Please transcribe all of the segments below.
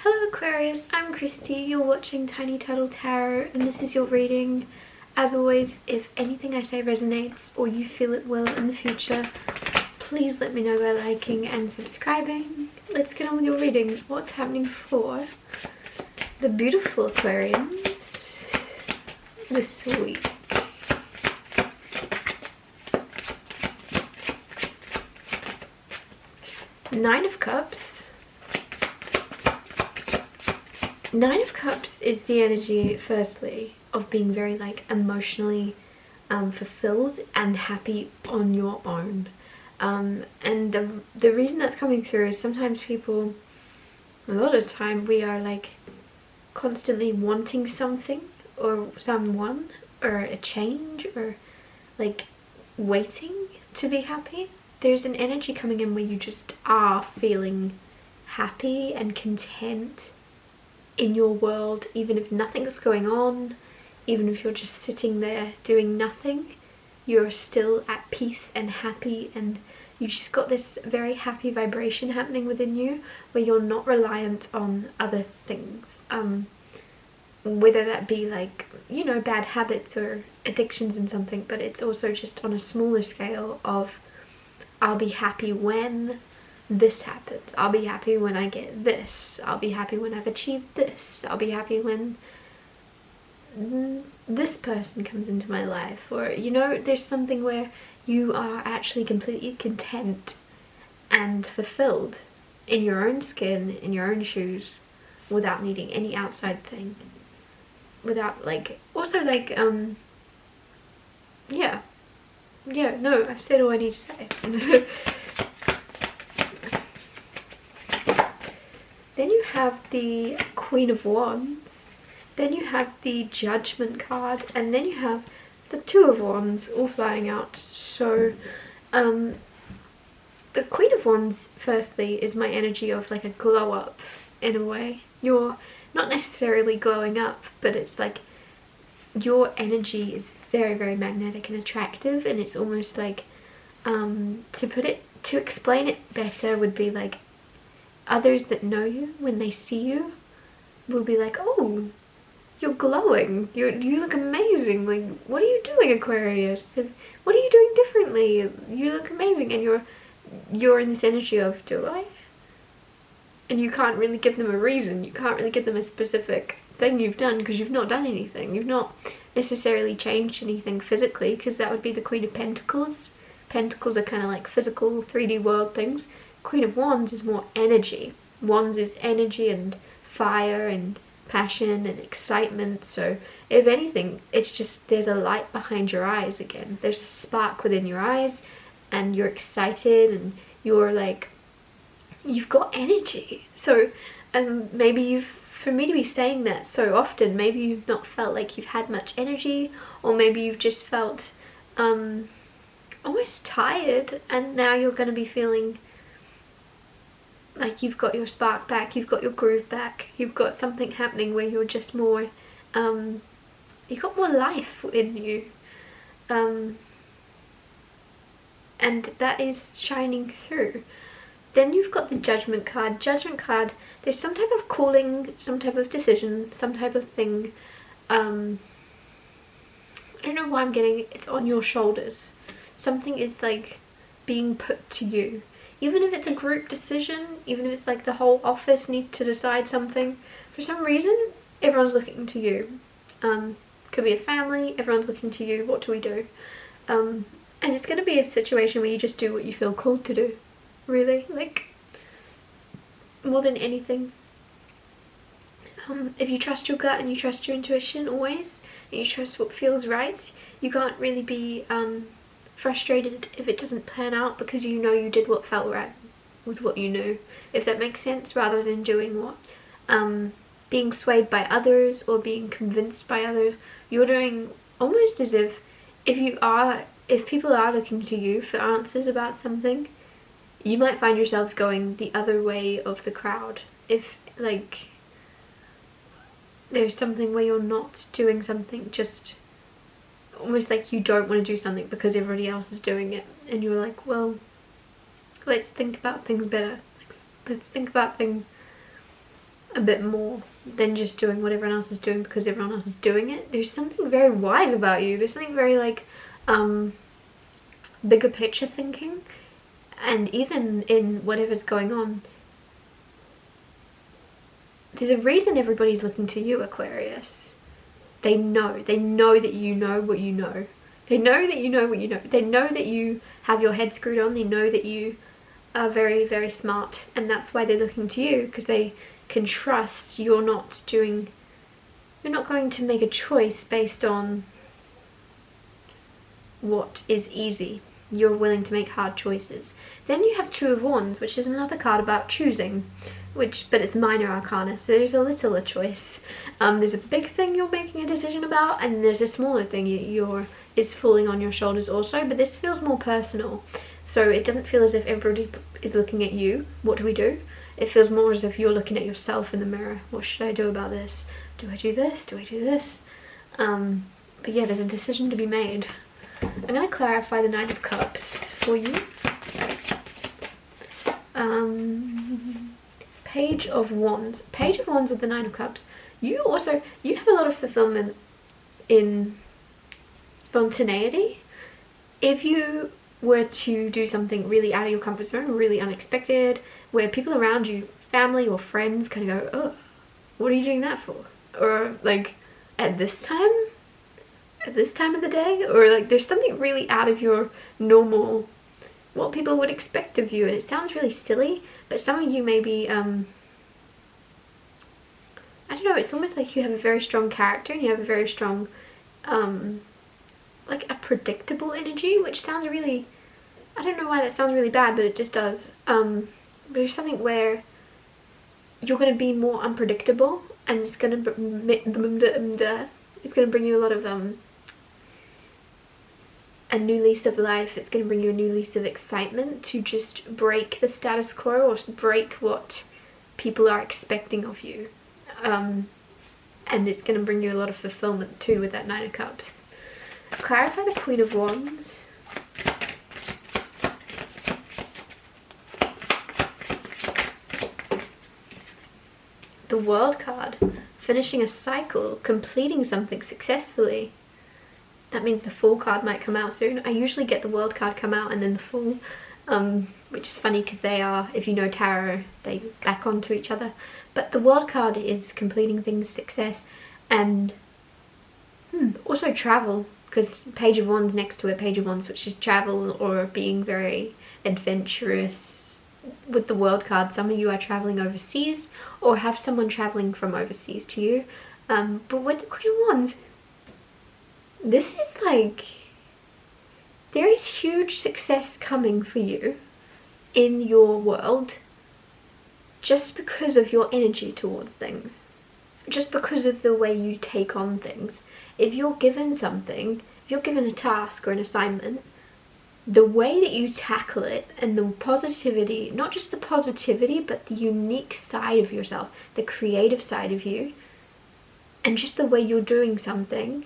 Hello Aquarius, I'm Christy, you're watching Tiny Turtle Tarot and this is your reading. As always, if anything I say resonates or you feel it will in the future, please let me know by liking and subscribing. Let's get on with your reading. What's happening for the beautiful Aquarians this week? Nine of Cups. Nine of Cups is the energy, firstly, of being very emotionally fulfilled and happy on your own. And the reason that's coming through is sometimes people, a lot of the time, we are constantly wanting something or someone or a change or waiting to be happy. There's an energy coming in where you just are feeling happy and content in your world, even if nothing's going on, even if you're just sitting there doing nothing, you're still at peace and happy, and you just got this very happy vibration happening within you where you're not reliant on other things, whether that be bad habits or addictions in something, but it's also just on a smaller scale of I'll be happy when this happens, I'll be happy when I get this, I'll be happy when I've achieved this, I'll be happy when this person comes into my life, or there's something where you are actually completely content and fulfilled in your own skin, in your own shoes, without needing any outside thing, without no, I've said all I need to say. Then you have the Queen of Wands, then you have the Judgment card, and then you have the Two of Wands all flying out. So the Queen of Wands, firstly, is my energy of a glow up in a way. You're not necessarily glowing up, but it's your energy is very, very magnetic and attractive, and it's almost to explain it better would be others that know you, when they see you, will be oh, you're glowing, you look amazing, what are you doing, Aquarius? What are you doing differently? You look amazing. And you're in this energy of, do I? And you can't really give them a reason, you can't really give them a specific thing you've done, because you've not done anything, you've not necessarily changed anything physically, because that would be the Queen of Pentacles. Pentacles are kind of physical 3D world things. Queen of Wands is more energy. Wands is energy and fire and passion and excitement. So if anything, it's just there's a light behind your eyes again. There's a spark within your eyes and you're excited and you're you've got energy. So maybe for me to be saying that so often, maybe you've not felt like you've had much energy, or maybe you've just felt almost tired, and now you're going to be feeling you've got your spark back, you've got your groove back, you've got something happening where you're just more, you've got more life in you, and that is shining through. Then you've got the Judgment card. Judgment card, there's some type of calling, some type of decision, some type of thing, I don't know why I'm getting it, it's on your shoulders. Something is being put to you. Even if it's a group decision, even if it's the whole office needs to decide something, for some reason, everyone's looking to you. Could be a family, everyone's looking to you, what do we do? And it's going to be a situation where you just do what you feel called to do, really, more than anything. If you trust your gut and you trust your intuition always, and you trust what feels right, you can't really be frustrated if it doesn't pan out, because you know you did what felt right with what you knew, if that makes sense, rather than doing what being swayed by others or being convinced by others. You're doing almost as if people are looking to you for answers about something, you might find yourself going the other way of the crowd. If there's something where you're not doing something, just almost you don't want to do something because everybody else is doing it, and you're well, let's think about things better, let's think about things a bit more than just doing what everyone else is doing because everyone else is doing it. There's something very wise about you. There's something very like bigger picture thinking, and even in whatever's going on, there's a reason everybody's looking to you, Aquarius. They know that you know what you know. They know that you know what you know. They know that you have your head screwed on. They know that you are very, very smart, and that's why they're looking to you, because they can trust you're not going to make a choice based on what is easy. You're willing to make hard choices. Then you have Two of Wands, which is another card about choosing, but it's minor arcana, so there's a littler choice. There's a big thing you're making a decision about, and there's a smaller thing is falling on your shoulders also, but this feels more personal. So it doesn't feel as if everybody is looking at you. What do we do? It feels more as if you're looking at yourself in the mirror. What should I do about this? Do I do this? Do I do this? But yeah, there's a decision to be made. I'm going to clarify the Nine of Cups for you. Page of Wands. Page of Wands with the Nine of Cups. You have a lot of fulfillment in spontaneity. If you were to do something really out of your comfort zone, really unexpected, where people around you, family or friends, kind of go, oh, what are you doing that for? Or like, at this time of the day? Or like, there's something really out of your normal, what people would expect of you, and it sounds really silly, but some of you may be, I don't know, it's almost like you have a very strong character, and you have a very strong, like a predictable energy, which sounds really, I don't know why that sounds really bad, but it just does. But there's something where you're going to be more unpredictable, and it's going to bring you a lot of a new lease of life. It's going to bring you a new lease of excitement to just break the status quo, or break what people are expecting of you. And it's going to bring you a lot of fulfillment too with that Nine of Cups. Clarify the Queen of Wands. The World card. Finishing a cycle, completing something successfully. That means the Fool card might come out soon. I usually get the World card come out and then the Fool, which is funny because they are, if you know tarot, they back onto each other. But the World card is completing things, success, and also travel, because Page of Wands next to it, Page of Wands, which is travel or being very adventurous. With the World card, some of you are traveling overseas or have someone traveling from overseas to you. But with the Queen of Wands, this is like, there is huge success coming for you in your world just because of your energy towards things, just because of the way you take on things. If you're given something, if you're given a task or an assignment, the way that you tackle it and the positivity, not just the positivity, but the unique side of yourself, the creative side of you, and just the way you're doing something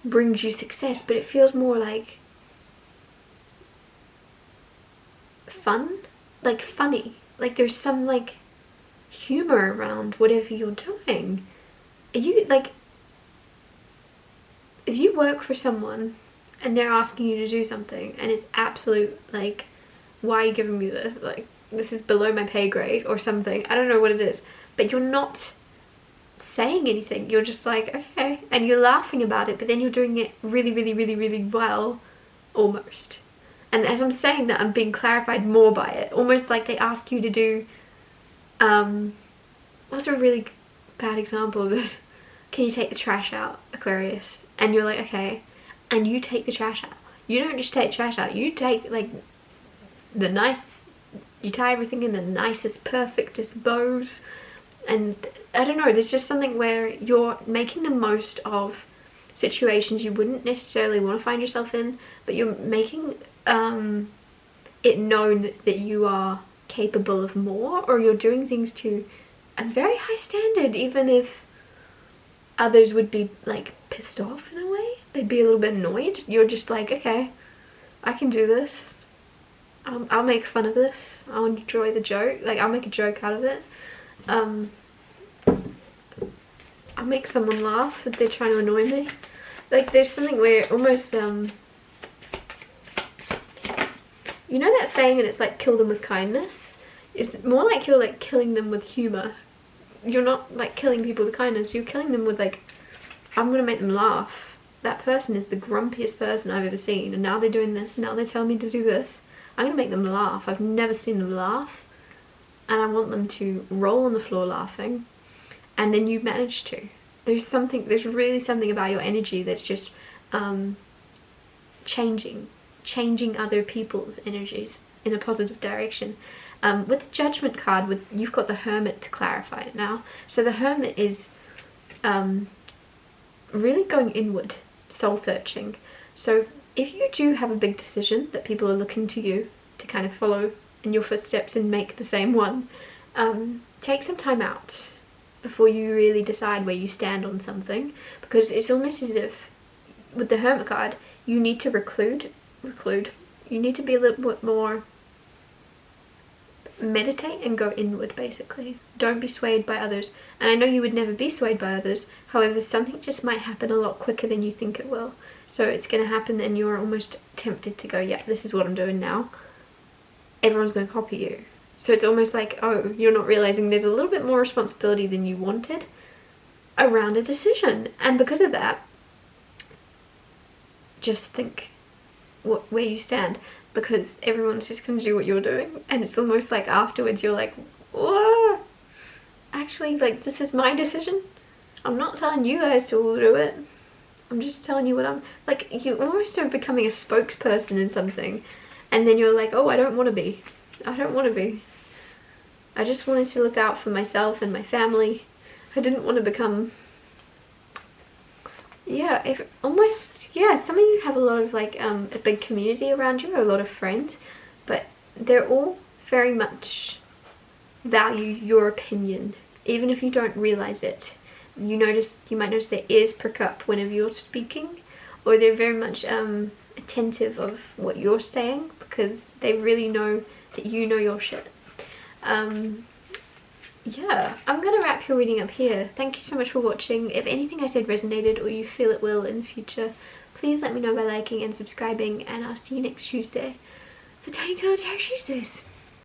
brings you success. But it feels more like fun, like funny, like there's some like humor around whatever you're doing. You like, if you work for someone and they're asking you to do something and it's absolute like, why are you giving me this, like this is below my pay grade or something, I don't know what it is, but you're not saying anything, you're just like, okay, and you're laughing about it, but then you're doing it really, really, really, really well, almost. And as I'm saying that, I'm being clarified more by it, almost like they ask you to do, what's a really bad example of this? Can you take the trash out, Aquarius? And you're like, okay, and you take the trash out. You don't just take trash out, you take like the nicest, you tie everything in the nicest, perfectest bows. And I don't know, there's just something where you're making the most of situations you wouldn't necessarily want to find yourself in, but you're making it known that you are capable of more, or you're doing things to a very high standard, even if others would be like pissed off in a way. They'd be a little bit annoyed. You're just like, okay, I can do this. I'll make fun of this. I'll enjoy the joke. Like, I'll make a joke out of it. make someone laugh if they're trying to annoy me. Like there's something where almost you know that saying, and it's like kill them with kindness. It's more like you're like killing them with humor. You're not like killing people with kindness, you're killing them with like, I'm gonna make them laugh. That person is the grumpiest person I've ever seen, and now they're doing this, now they're telling me to do this. I'm gonna make them laugh. I've never seen them laugh, and I want them to roll on the floor laughing, and then you manage to. There's really something about your energy that's just changing other people's energies in a positive direction. With the Judgment card, you've got the Hermit to clarify it now. So the Hermit is really going inward, soul searching. So if you do have a big decision that people are looking to you to kind of follow in your footsteps and make the same one, take some time out before you really decide where you stand on something, because it's almost as if with the Hermit card you need to reclude. You need to be a little bit more, meditate and go inward basically. Don't be swayed by others. And I know you would never be swayed by others, however something just might happen a lot quicker than you think it will. So it's going to happen and you're almost tempted to go, yeah, this is what I'm doing now. Everyone's going to copy you. So it's almost like, oh, you're not realizing there's a little bit more responsibility than you wanted around a decision. And because of that, just think where you stand, because everyone's just going to do what you're doing, and it's almost like afterwards you're like, whoa, actually, like, this is my decision. I'm not telling you guys to all do it. I'm just telling you what I'm, like, you almost are becoming a spokesperson in something, and then you're like, oh, I don't want to be. I don't want to be. I just wanted to look out for myself and my family. I didn't want to become, yeah, some of you have a lot of like a big community around you, or a lot of friends, but they're all very much value your opinion, even if you don't realize it. You might notice their ears prick up whenever you're speaking, or they're very much attentive of what you're saying, because they really know that you know your shit. Yeah, I'm gonna wrap your reading up here. Thank you so much for watching. If anything I said resonated, or you feel it will in the future, please let me know by liking and subscribing, and I'll see you next Tuesday for Tiny Tarot Tuesdays.